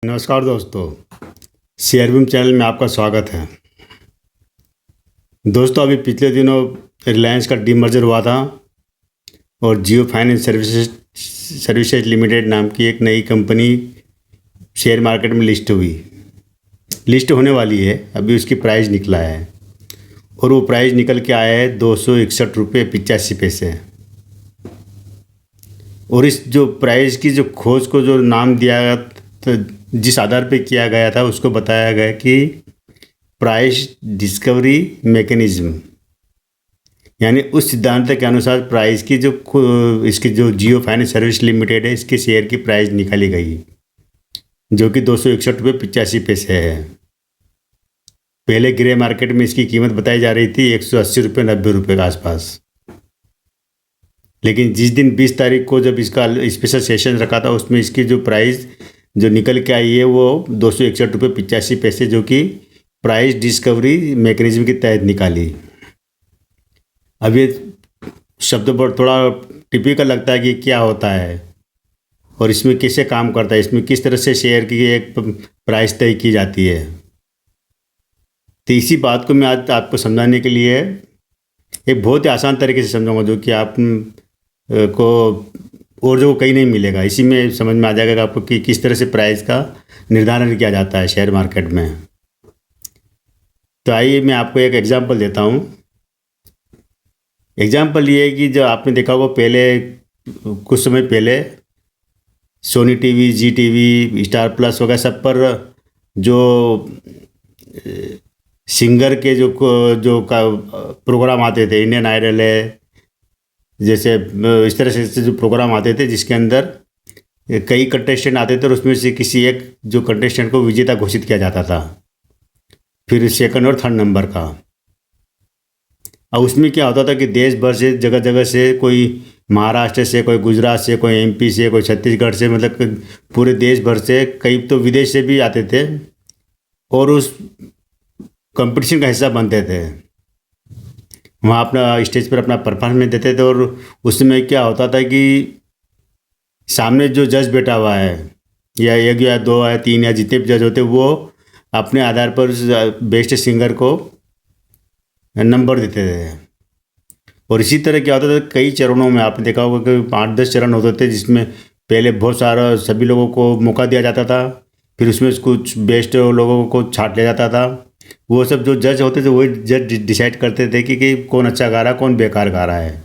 नमस्कार दोस्तों, शेयरविम चैनल में आपका स्वागत है। दोस्तों, अभी पिछले दिनों रिलायंस का डीमर्जर हुआ था और जियो फाइनेंस सर्विसेज लिमिटेड नाम की एक नई कंपनी शेयर मार्केट में लिस्ट होने वाली है। अभी उसकी प्राइस निकला है और वो प्राइस निकल के आया है 261 रुपये 85 पैसे। और इस जो प्राइस की जो खोज को जो नाम दिया गया, तो जिस आधार पे किया गया था उसको बताया गया कि प्राइस डिस्कवरी मैकेनिज्म, यानी उस सिद्धांत के अनुसार प्राइस की इसकी जो जियो फाइनेंस सर्विस लिमिटेड है, इसके शेयर की प्राइस निकाली गई, जो कि 261 रुपये 85 पैसे है। पहले ग्रे मार्केट में इसकी कीमत बताई जा रही थी 180 रुपये 90 रुपये के आसपास, लेकिन जिस दिन 20 तारीख को जब इसका स्पेशल सेशन रखा था, उसमें इसकी जो प्राइस जो निकल के आई है वो 261 रुपये 85 पैसे, जो कि प्राइस डिस्कवरी मैकेनिज्म के तहत निकाली। अब ये शब्द पर थोड़ा टिपिकल लगता है कि क्या होता है और इसमें कैसे काम करता है, इसमें किस तरह से शेयर की एक प्राइस तय की जाती है। तो इसी बात को मैं आज आपको समझाने के लिए एक बहुत ही आसान तरीके से समझाऊंगा, जो कि आप को और जो कहीं नहीं मिलेगा। इसी में समझ में आ जाएगा कि आपको कि किस तरह से प्राइस का निर्धारण किया जाता है शेयर मार्केट में। तो आइए मैं आपको एक एग्जांपल देता हूँ। एग्जांपल ये है कि जो आपने देखा होगा, पहले कुछ समय पहले सोनी टीवी, जी टीवी, स्टार प्लस वगैरह सब पर जो सिंगर के जो प्रोग्राम आते थे, इंडियन आइडल है, जैसे इस तरह से जो प्रोग्राम आते थे जिसके अंदर कई कंटेस्टेंट आते थे और उसमें से किसी एक जो कंटेस्टेंट को विजेता घोषित किया जाता था, फिर सेकंड और थर्ड नंबर का। और उसमें क्या होता था कि देश भर से, जगह जगह से, कोई महाराष्ट्र से, कोई गुजरात से, कोई एमपी से, कोई छत्तीसगढ़ से, मतलब पूरे देश भर से, कई तो विदेश से भी आते थे और उस कंपटीशन का हिस्सा बनते थे। वहाँ अपना स्टेज पर अपना परफॉर्मेंस देते थे और उसमें क्या होता था कि सामने जो जज बैठा हुआ है, या एक या दो या तीन या जितने भी जज होते, वो अपने आधार पर बेस्ट सिंगर को नंबर देते थे। और इसी तरह क्या होता था, कई चरणों में आपने देखा होगा कि 8-10 चरण होते थे, जिसमें पहले बहुत सारा सभी लोगों को मौका दिया जाता था, फिर उसमें कुछ बेस्ट लोगों को छांट लिया जाता था। वो सब जो जज होते थे वही जज डिसाइड करते थे कि कौन अच्छा गा रहा है, कौन बेकार गा रहा है।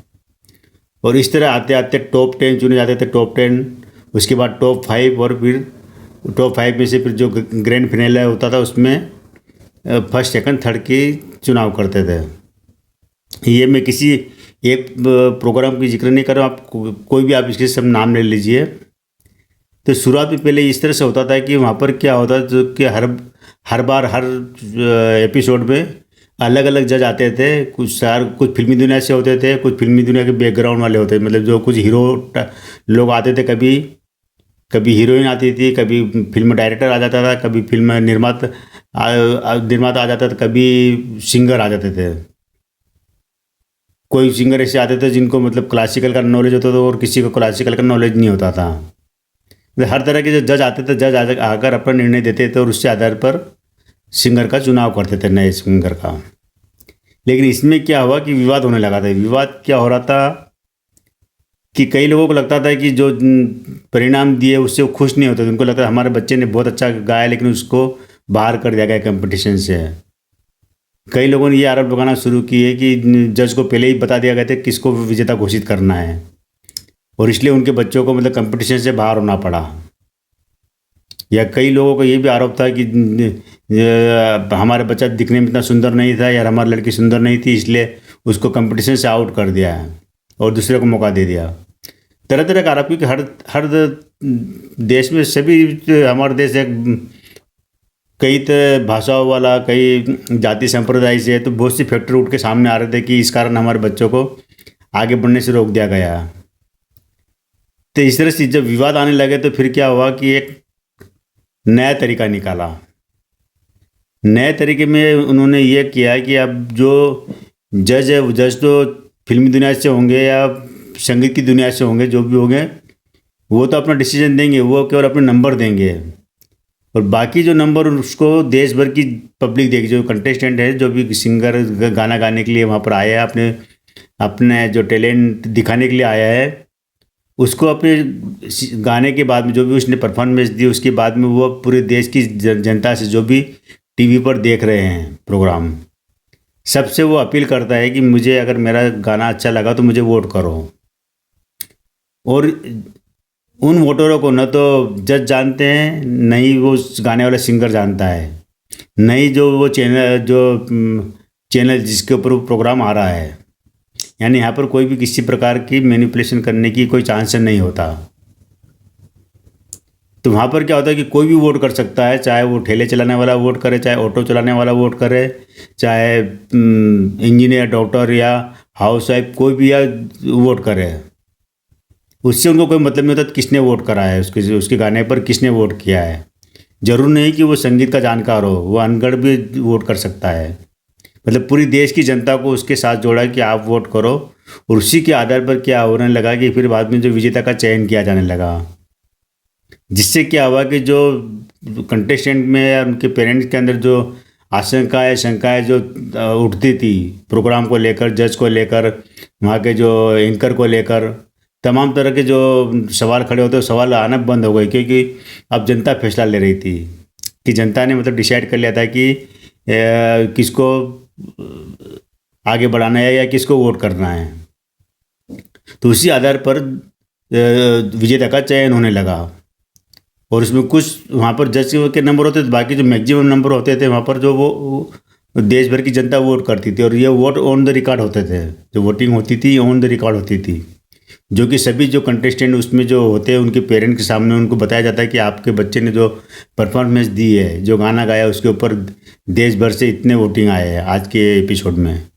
और इस तरह आते आते टॉप 10 चुने जाते थे, टॉप 10, उसके बाद टॉप 5, और फिर टॉप 5 में से फिर जो ग्रैंड फिनाले होता था उसमें फर्स्ट सेकंड थर्ड की चुनाव करते थे। ये मैं किसी एक प्रोग्राम की जिक्र नहीं कर रहा हूँ, आप कोई भी आप इसके सब नाम ले लीजिए। तो शुरुआत में पहले इस तरह से होता था कि वहाँ पर क्या होता था कि हर बार हर एपिसोड में अलग अलग जज आते थे। कुछ फिल्मी दुनिया से होते थे, कुछ फिल्मी दुनिया के बैकग्राउंड वाले होते थे, मतलब जो कुछ हीरो लोग आते थे। कभी हीरोइन आती थी, कभी फिल्म डायरेक्टर आ जाता था, कभी फिल्म निर्माता आ जाता था, कभी सिंगर आ जाते थे। कोई सिंगर ऐसे आते थे जिनको मतलब क्लासिकल का नॉलेज होता था और किसी को क्लासिकल का नॉलेज नहीं होता था। हर तरह के जो जज आते थे, जज आकर अपना निर्णय देते थे और उसके आधार पर सिंगर का चुनाव करते थे, नए सिंगर का। लेकिन इसमें क्या हुआ कि विवाद होने लगा था। विवाद क्या हो रहा था कि कई लोगों को लगता था कि जो परिणाम दिए उससे वो खुश नहीं होते थे। उनको लगता था हमारे बच्चे ने बहुत अच्छा गाया, लेकिन उसको बाहर कर दिया गया कंपटीशन से। कई लोगों ने ये आरोप लगाना शुरू किए कि जज को पहले ही बता दिया गया था किसको विजेता घोषित करना है, और इसलिए उनके बच्चों को मतलब कंपटीशन से बाहर होना पड़ा। या कई लोगों को ये भी आरोप था कि हमारा बच्चा दिखने में इतना सुंदर नहीं था, या हमारी लड़की सुंदर नहीं थी, इसलिए उसको कंपटीशन से आउट कर दिया है और दूसरे को मौका दे दिया। तरह तरह का आरोप, क्योंकि हर देश में सभी, हमारा देश एक कई भाषाओं वाला, कई जाति संप्रदाय से, तो बहुत सी फैक्टर उठ के सामने आ रहे थे कि इस कारण हमारे बच्चों को आगे बढ़ने से रोक दिया गया। तो इस तरह से जब विवाद आने लगे तो फिर क्या हुआ कि एक नया तरीका निकाला। नए तरीके में उन्होंने ये किया कि अब जो जज है, वो जज तो फिल्मी दुनिया से होंगे या संगीत की दुनिया से होंगे, जो भी होंगे, वो तो अपना डिसीजन देंगे, वो केवल अपने नंबर देंगे। और बाकी जो नंबर उसको देश भर की पब्लिक देगी, जो कंटेस्टेंट है, जो भी सिंगर गाना गाने के लिए वहाँ पर आया है, अपने अपने जो टैलेंट दिखाने के लिए आया है, उसको अपने गाने के बाद में जो भी उसने परफॉर्मेंस दी, उसके बाद में वो पूरे देश की जनता से, जो भी टीवी पर देख रहे हैं प्रोग्राम, सबसे वो अपील करता है कि मुझे अगर मेरा गाना अच्छा लगा तो मुझे वोट करो। और उन वोटरों को न तो जज जानते हैं, न ही वो गाने वाला सिंगर जानता है, न ही जो वो चैनल जिसके ऊपर वो प्रोग्राम आ रहा है। यानी यहाँ पर कोई भी किसी प्रकार की मैनिपुलेशन करने की कोई चांस नहीं होता। तो वहाँ पर क्या होता है कि कोई भी वोट कर सकता है, चाहे वो ठेले चलाने वाला वोट करे, चाहे ऑटो चलाने वाला वोट करे, चाहे इंजीनियर, डॉक्टर या हाउस वाइफ, कोई भी या वोट करे। उससे उनको कोई मतलब नहीं होता किसने वोट करा है, उसके गाने पर किसने वोट किया है। जरूर नहीं कि वो संगीत का जानकार हो, वो अनगढ़ भी वोट कर सकता है। मतलब पूरी देश की जनता को उसके साथ जोड़ा कि आप वोट करो, और उसी के आधार पर क्या होने लगा कि फिर बाद में जो विजेता का चयन किया जाने लगा। जिससे क्या हुआ कि जो कंटेस्टेंट में या उनके पेरेंट्स के अंदर जो आशंकाएं शंकाएं जो उठती थी प्रोग्राम को लेकर, जज को लेकर, वहाँ के जो एंकर को लेकर, तमाम तरह के जो सवाल खड़े होते, सवाल आना बंद हो गए, क्योंकि अब जनता फैसला ले रही थी कि जनता ने मतलब डिसाइड कर लिया था कि किसको आगे बढ़ाना है या किसको वोट करना है। तो उसी आधार पर विजेता का चयन होने लगा। और उसमें कुछ वहाँ पर जज के नंबर होते थे, बाकी जो मैक्सिमम नंबर होते थे वहाँ पर जो वो देश भर की जनता वोट करती थी। और ये वोट ऑन द रिकॉर्ड होते थे, जो वोटिंग होती थी ऑन द रिकॉर्ड होती थी, जो कि सभी जो कंटेस्टेंट उसमें जो होते हैं उनके पेरेंट के सामने उनको बताया जाता है कि आपके बच्चे ने जो परफॉर्मेंस दी है, जो गाना गाया, उसके ऊपर देश भर से इतने वोटिंग आए हैं आज के एपिसोड में।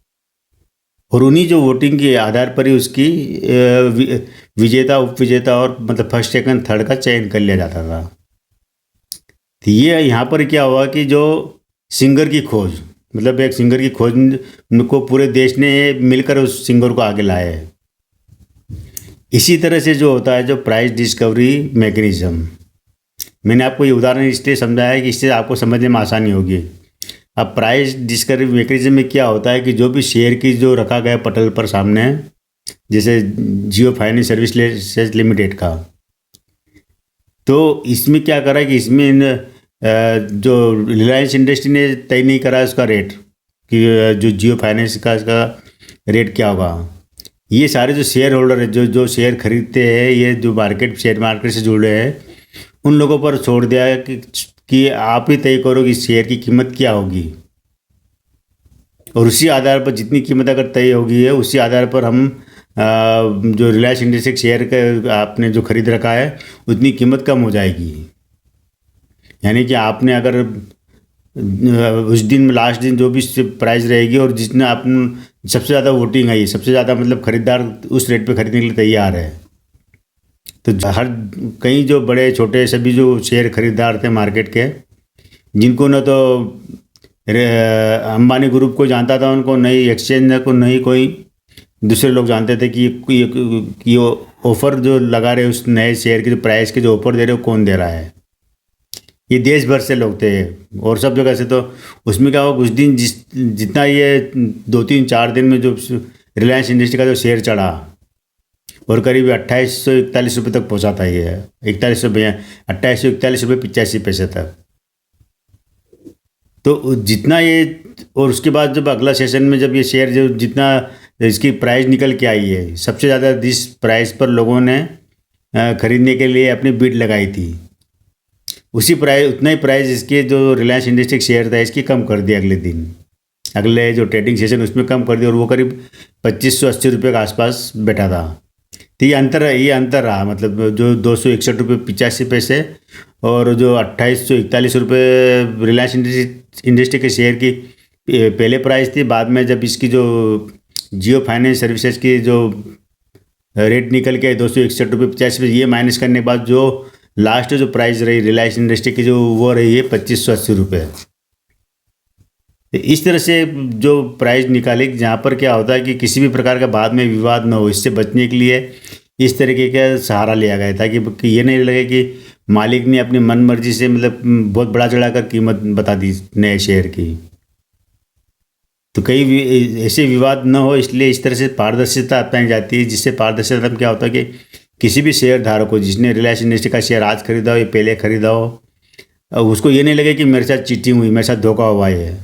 और उन्हीं जो वोटिंग के आधार पर ही उसकी विजेता, उपविजेता और मतलब फर्स्ट, सेकंड, थर्ड का चयन कर लिया जाता था। तो ये यहाँ पर क्या हुआ कि जो सिंगर की खोज, मतलब एक सिंगर की खोज को पूरे देश ने मिलकर उस सिंगर को आगे लाया है। इसी तरह से जो होता है जो प्राइस डिस्कवरी मैकेनिज्म, मैंने आपको ये उदाहरण इसलिए समझाया है कि इससे आपको समझने में आसानी होगी। अब प्राइस डिस्कवरी मैकेनिज्म में क्या होता है कि जो भी शेयर की जो रखा गया पटल पर सामने, जैसे जियो फाइनेंस सर्विसेज लिमिटेड का, तो इसमें क्या करा कि इसमें जो रिलायंस इंडस्ट्री ने तय नहीं करा उसका रेट, कि जो जियो फाइनेंस का इसका रेट क्या होगा। ये सारे जो शेयर होल्डर है, जो शेयर खरीदते हैं, ये जो शेयर मार्केट से जुड़े हैं, उन लोगों पर छोड़ दिया है कि आप ही तय करो कि शेयर की कीमत क्या होगी। और उसी आधार पर जितनी कीमत अगर तय होगी है, उसी आधार पर हम जो रिलायंस इंडस्ट्री शेयर का आपने जो खरीद रखा है उतनी कीमत कम हो जाएगी। यानी कि आपने अगर उस दिन लास्ट दिन जो भी प्राइस रहेगी और जितना आप सबसे ज़्यादा वोटिंग आई, सबसे ज़्यादा मतलब खरीदार उस रेट पे खरीदने के लिए तैयार है, तो हर कई जो बड़े छोटे सभी जो शेयर खरीदार थे मार्केट के, जिनको न तो अंबानी ग्रुप को जानता था, उनको नई एक्सचेंज को नहीं कोई दूसरे लोग जानते थे कि ये ऑफ़र जो लगा रहे उस नए शेयर के जो प्राइस के जो ऑफ़र दे रहे हो कौन दे रहा है। ये देश भर से लोग थे और सब जगह से। तो उसमें क्या हुआ, कुछ दिन जितना ये 2-3-4 दिन में जो रिलायंस इंडस्ट्री का जो शेयर चढ़ा और करीब 2841 रुपये तक पहुंचा था, ये 2841 रुपये 85 पैसे तक। तो जितना ये, और उसके बाद जब अगला सेशन में जब ये शेयर जो जितना इसकी प्राइस निकल के आई है, सबसे ज़्यादा जिस प्राइस पर लोगों ने खरीदने के लिए अपनी बिड लगाई थी, उसी प्राइस उतना ही प्राइस इसके जो रिलायंस इंडस्ट्री शेयर था इसकी कम कर दिया अगले दिन, अगले जो ट्रेडिंग सेशन उसमें कम कर दिया, और वो करीब 2580 रुपये के आसपास बैठा था। तो ये अंतर रहा, मतलब जो 261 रुपये 85 पैसे और जो 2841 रुपये रिलायंस इंडस्ट्री के शेयर की पहले प्राइस थी, बाद में जब इसकी जो जियो फाइनेंस सर्विसेज की जो रेट निकल के 261 रुपये 85 पैसे, ये माइनस करने के बाद जो लास्ट जो प्राइस रही रिलायंस इंडस्ट्री की जो वो रही है 2580 रुपये। इस तरह से जो प्राइस निकाले, जहाँ पर क्या होता है कि किसी भी प्रकार का बाद में विवाद न हो, इससे बचने के लिए इस तरीके का सहारा लिया गया, ताकि ये नहीं लगे कि मालिक ने अपनी मन मर्जी से मतलब बहुत बड़ा चढ़ाकर कीमत बता दी नए शेयर की। तो कई ऐसे विवाद न हो, इसलिए इस तरह से पारदर्शिता अपनाई जाती है, जिससे पारदर्शिता में क्या होता है कि किसी भी शेयर धारक को, जिसने रिलायंस इंडस्ट्री का शेयर आज खरीदा हो या पहले खरीदा हो, अब उसको ये नहीं लगे कि मेरे साथ चीटिंग हुई, मेरे साथ धोखा हुआ है।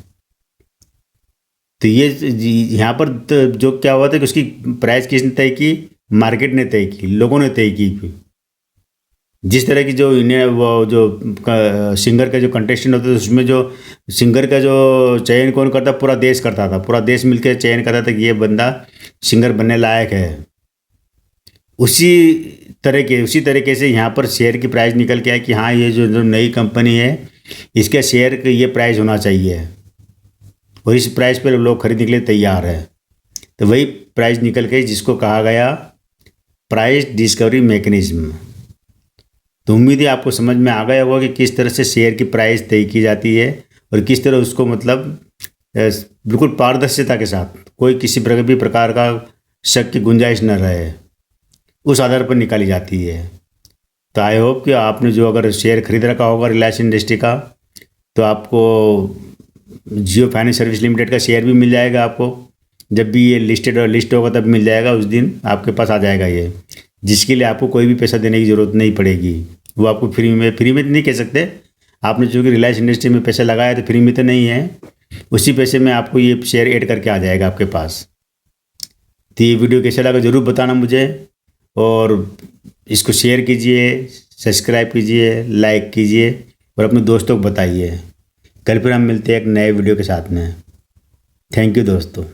तो ये यहाँ पर तो जो क्या हुआ था कि उसकी प्राइस किसने तय की? मार्केट ने तय की, लोगों ने तय की। जिस तरह की जो इन्हें वो जो सिंगर के जो कंटेस्टेंट होते थे, उसमें जो सिंगर का जो चयन कौन करता? पूरा देश करता था, पूरा देश मिलकर चयन करता था कि ये बंदा सिंगर बनने लायक है। उसी तरीके से यहाँ पर शेयर की प्राइस निकल के आए कि हाँ, ये जो नई कंपनी है, इसके शेयर का ये प्राइस होना चाहिए, और इस प्राइस पर लोग खरीदने के लिए तैयार है। तो वही प्राइस निकल गई जिसको कहा गया प्राइस डिस्कवरी मैकेनिज्म। तो उम्मीद है आपको समझ में आ गया होगा कि किस तरह से शेयर की प्राइस तय की जाती है, और किस तरह उसको मतलब बिल्कुल पारदर्शिता के साथ, कोई किसी भी प्रकार का शक की गुंजाइश न रहे, उस आधार पर निकाली जाती है। तो आई होप कि आपने जो अगर शेयर खरीद रखा होगा रिलायंस इंडस्ट्री का, तो आपको जियो फाइनेंस सर्विस लिमिटेड का शेयर भी मिल जाएगा। आपको जब भी ये लिस्ट होगा तब मिल जाएगा, उस दिन आपके पास आ जाएगा ये, जिसके लिए आपको कोई भी पैसा देने की ज़रूरत नहीं पड़ेगी। वो आपको फ्री में नहीं कह सकते, आपने चूँकि रिलायंस इंडस्ट्री में पैसा लगाया तो फ्री में तो नहीं है, उसी पैसे में आपको ये शेयर ऐड करके आ जाएगा आपके पास। तो ये वीडियो कैसा लगा ज़रूर बताना मुझे, और इसको शेयर कीजिए, सब्सक्राइब कीजिए, लाइक कीजिए, और अपने दोस्तों को बताइए। कल फिर हम मिलते हैं एक नए वीडियो के साथ में। थैंक यू दोस्तों।